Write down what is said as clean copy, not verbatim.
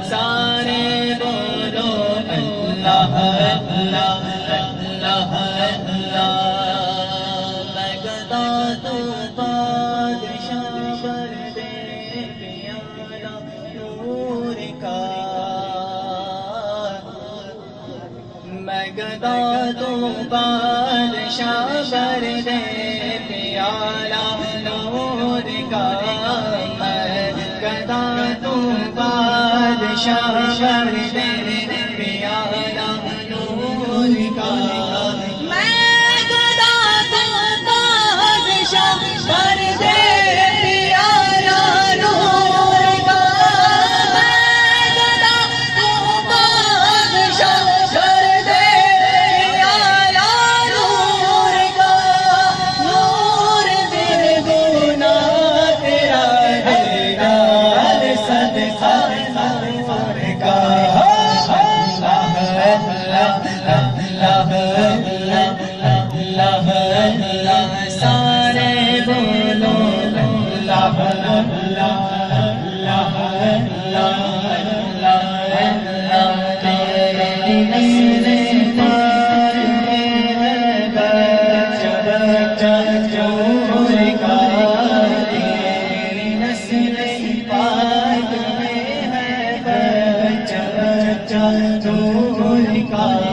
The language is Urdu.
سارے بولو اللہ اللہ اللہ اللہ میں گدا تو بادشاہ بر دے پیالہ نور کا میں گدا تو بادشاہ بر دے پیالہ نور کا میں گدا تو بادشاہ بر دے پیالہ نور کا میں گدا تو بادشاہ بر دے پیالہ نور کا میں گدا تو بادشاہ بر دے پیالہ نور کا نور دل گنا تیرا دیدار صدقہ نور کا سارے بولو اللہ اللہ اللہ تیری نسل پار میں ہے بچہ بچہ نور کا تیری نسل پار میں ہے بچہ بچہ نور کا